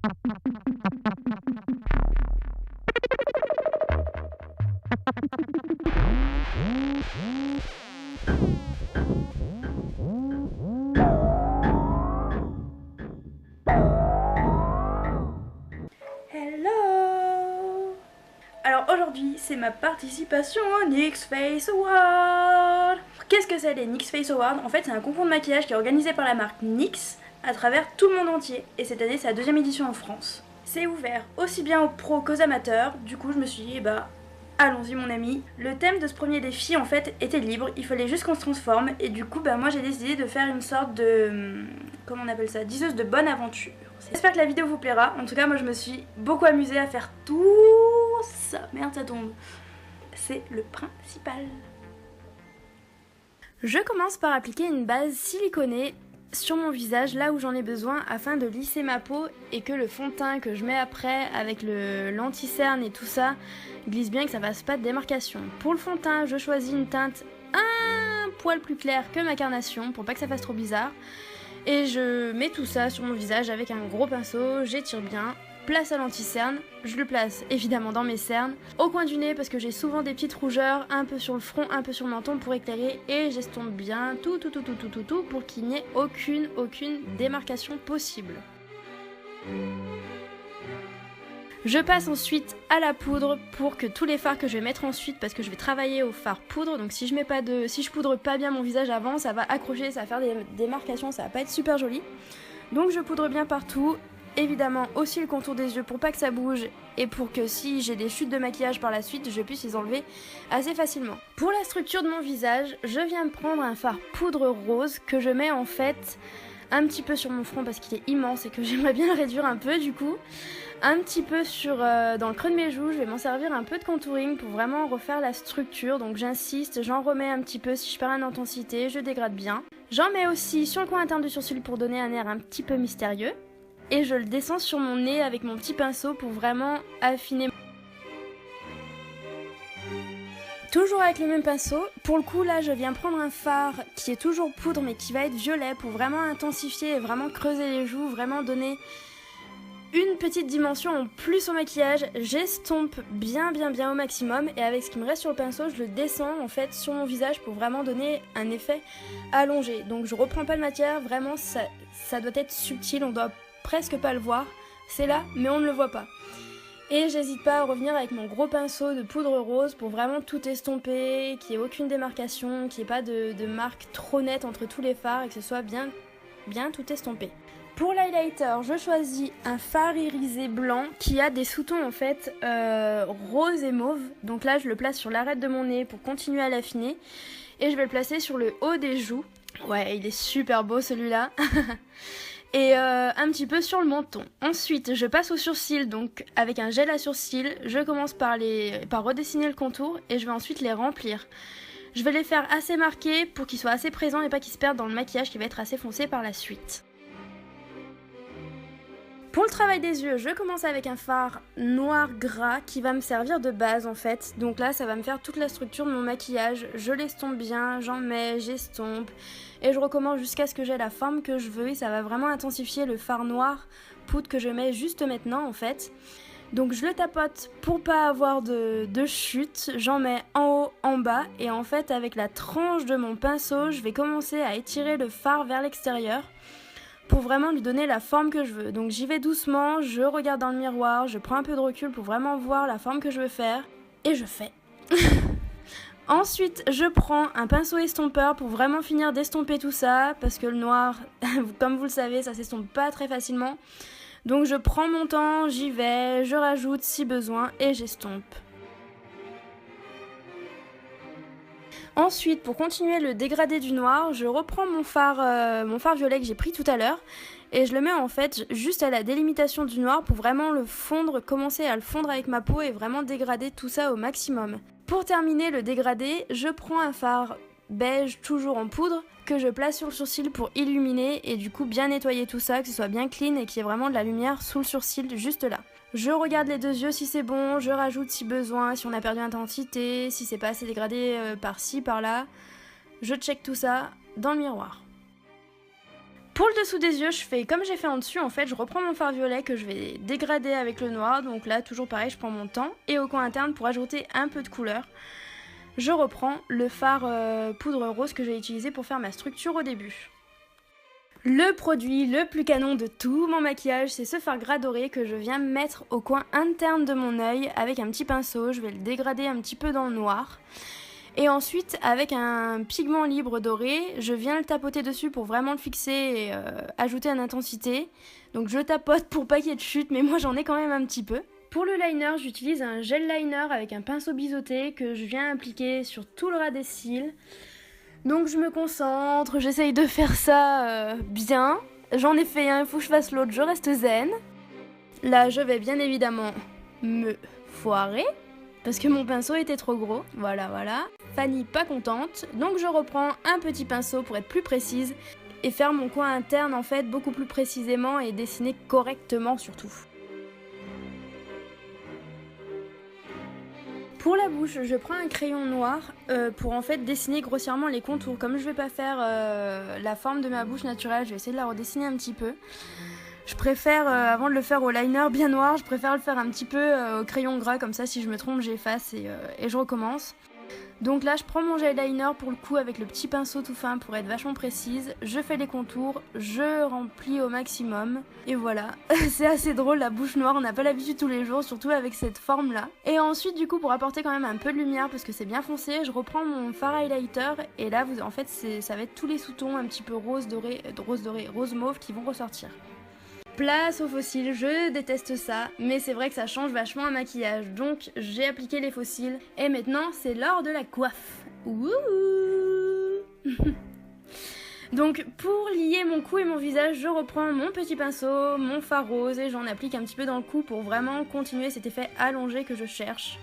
Hello! Alors aujourd'hui, c'est ma participation au NYX Face Award. Qu'est-ce que c'est les NYX Face Awards? En fait, c'est un concours de maquillage qui est organisé par la marque NYX à travers tout le monde entier. Et cette année, c'est la deuxième édition en France. C'est ouvert aussi bien aux pros qu'aux amateurs. Du coup, je me suis dit, allons-y mon ami. Le thème de ce premier défi en fait était libre, il fallait juste qu'on se transforme et du coup moi j'ai décidé de faire une sorte de... comment on appelle ça? Diseuse de bonne aventure. J'espère que la vidéo vous plaira, en tout cas moi je me suis beaucoup amusée à faire tout ça. Merde ça tombe. C'est le principal. Je commence par appliquer une base siliconée sur mon visage là où j'en ai besoin afin de lisser ma peau et que le fond de teint que je mets après avec l'anti-cerne et tout ça glisse bien, que ça fasse pas de démarcation. Pour le fond de teint, je choisis une teinte un poil plus claire que ma carnation pour pas que ça fasse trop bizarre. Et je mets tout ça sur mon visage avec un gros pinceau, j'étire bien. Place à l'anti-cerne, je le place évidemment dans mes cernes, au coin du nez parce que j'ai souvent des petites rougeurs, un peu sur le front, un peu sur le menton pour éclairer et j'estompe bien tout pour qu'il n'y ait aucune démarcation possible. Je passe ensuite à la poudre pour que tous les fards que je vais mettre ensuite, parce que je vais travailler au fard poudre, donc si je poudre pas bien mon visage avant, ça va accrocher, ça va faire des démarcations, ça va pas être super joli. Donc je poudre bien partout. Évidemment aussi le contour des yeux pour pas que ça bouge et pour que si j'ai des chutes de maquillage par la suite, je puisse les enlever assez facilement. Pour la structure de mon visage, je viens de prendre un fard poudre rose que je mets en fait un petit peu sur mon front parce qu'il est immense et que j'aimerais bien le réduire un peu du coup. Un petit peu dans le creux de mes joues, je vais m'en servir un peu de contouring pour vraiment refaire la structure. Donc j'insiste, j'en remets un petit peu si je perds en intensité, je dégrade bien. J'en mets aussi sur le coin interne du sourcil pour donner un air un petit peu mystérieux. Et je le descends sur mon nez avec mon petit pinceau pour vraiment affiner. Toujours avec le même pinceau. Pour le coup là je viens prendre un fard qui est toujours poudre mais qui va être violet pour vraiment intensifier et vraiment creuser les joues, vraiment donner une petite dimension en plus au maquillage. J'estompe bien au maximum et avec ce qui me reste sur le pinceau je le descends en fait sur mon visage pour vraiment donner un effet allongé. Donc je reprends pas de matière, vraiment ça doit être subtil, on doit presque pas le voir, c'est là mais on ne le voit pas. Et j'hésite pas à revenir avec mon gros pinceau de poudre rose pour vraiment tout estomper, qu'il n'y ait aucune démarcation, qu'il n'y ait pas de marque trop nette entre tous les fards et que ce soit bien tout estompé. Pour l'highlighter, je choisis un fard irisé blanc qui a des sous-tons en fait rose et mauve. Donc là je le place sur l'arête de mon nez pour continuer à l'affiner et je vais le placer sur le haut des joues. Ouais, il est super beau celui-là. Et un petit peu sur le menton. Ensuite, je passe aux sourcils, donc avec un gel à sourcils, je commence par redessiner le contour et je vais ensuite les remplir. Je vais les faire assez marqués pour qu'ils soient assez présents et pas qu'ils se perdent dans le maquillage qui va être assez foncé par la suite. Pour le travail des yeux, je commence avec un fard noir gras qui va me servir de base en fait. Donc là, ça va me faire toute la structure de mon maquillage. Je l'estompe bien, j'en mets, j'estompe. Et je recommence jusqu'à ce que j'ai la forme que je veux. Et ça va vraiment intensifier le fard noir poudre que je mets juste maintenant en fait. Donc je le tapote pour pas avoir de chute. J'en mets en haut, en bas. Et en fait, avec la tranche de mon pinceau, je vais commencer à étirer le fard vers l'extérieur pour vraiment lui donner la forme que je veux. Donc j'y vais doucement, je regarde dans le miroir, je prends un peu de recul pour vraiment voir la forme que je veux faire, et je fais. Ensuite, je prends un pinceau estompeur pour vraiment finir d'estomper tout ça, parce que le noir, comme vous le savez, ça s'estompe pas très facilement. Donc je prends mon temps, j'y vais, je rajoute si besoin, et j'estompe. Ensuite, pour continuer le dégradé du noir, je reprends mon fard violet que j'ai pris tout à l'heure et je le mets en fait juste à la délimitation du noir pour vraiment le fondre, commencer à le fondre avec ma peau et vraiment dégrader tout ça au maximum. Pour terminer le dégradé, je prends un fard beige toujours en poudre que je place sur le sourcil pour illuminer et du coup bien nettoyer tout ça, que ce soit bien clean et qu'il y ait vraiment de la lumière sous le sourcil juste là. Je regarde les deux yeux si c'est bon, je rajoute si besoin, si on a perdu l'intensité, si c'est pas assez dégradé par-ci, par-là. Je check tout ça dans le miroir. Pour le dessous des yeux, je fais comme j'ai fait en dessus, en fait, je reprends mon fard violet que je vais dégrader avec le noir. Donc là, toujours pareil, je prends mon temps. Et au coin interne, pour ajouter un peu de couleur, je reprends le fard poudre rose que j'ai utilisé pour faire ma structure au début. Le produit le plus canon de tout mon maquillage, c'est ce fard gras doré que je viens mettre au coin interne de mon œil avec un petit pinceau. Je vais le dégrader un petit peu dans le noir. Et ensuite, avec un pigment libre doré, je viens le tapoter dessus pour vraiment le fixer et ajouter en intensité. Donc je tapote pour pas qu'il y ait de chute, mais moi j'en ai quand même un petit peu. Pour le liner, j'utilise un gel liner avec un pinceau biseauté que je viens appliquer sur tout le ras des cils. Donc je me concentre, j'essaye de faire ça bien. J'en ai fait un, il faut que je fasse l'autre, je reste zen. Là, je vais bien évidemment me foirer parce que mon pinceau était trop gros. Voilà. Fanny pas contente, donc je reprends un petit pinceau pour être plus précise et faire mon coin interne en fait beaucoup plus précisément et dessiner correctement surtout. Pour la bouche, je prends un crayon noir pour en fait dessiner grossièrement les contours. Comme je vais pas faire la forme de ma bouche naturelle, je vais essayer de la redessiner un petit peu. Je préfère, avant de le faire au liner bien noir, je préfère le faire un petit peu au crayon gras, comme ça si je me trompe j'efface et je recommence. Donc là je prends mon gel liner pour le coup avec le petit pinceau tout fin pour être vachement précise. Je fais les contours, je remplis au maximum et voilà. C'est assez drôle la bouche noire, on n'a pas l'habitude tous les jours, surtout avec cette forme là. Et ensuite du coup pour apporter quand même un peu de lumière parce que c'est bien foncé, je reprends mon fard highlighter et là en fait ça va être tous les sous-tons un petit peu rose mauve qui vont ressortir. Place aux fossiles, je déteste ça, mais c'est vrai que ça change vachement un maquillage. Donc j'ai appliqué les fossiles et maintenant c'est l'heure de la coiffe. Wouhou. Donc pour lier mon cou et mon visage, je reprends mon petit pinceau, mon fard rose et j'en applique un petit peu dans le cou pour vraiment continuer cet effet allongé que je cherche.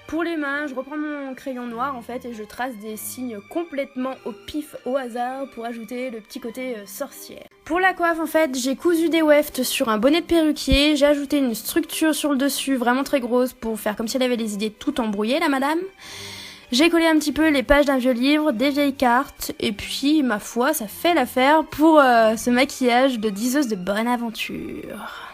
Pour les mains, je reprends mon crayon noir en fait et je trace des signes complètement au pif, au hasard pour ajouter le petit côté sorcière. Pour la coiffe en fait, j'ai cousu des wefts sur un bonnet de perruquier, j'ai ajouté une structure sur le dessus vraiment très grosse pour faire comme si elle avait les idées tout embrouillées la madame. J'ai collé un petit peu les pages d'un vieux livre, des vieilles cartes et puis ma foi ça fait l'affaire pour ce maquillage de diseuse de bonne aventure.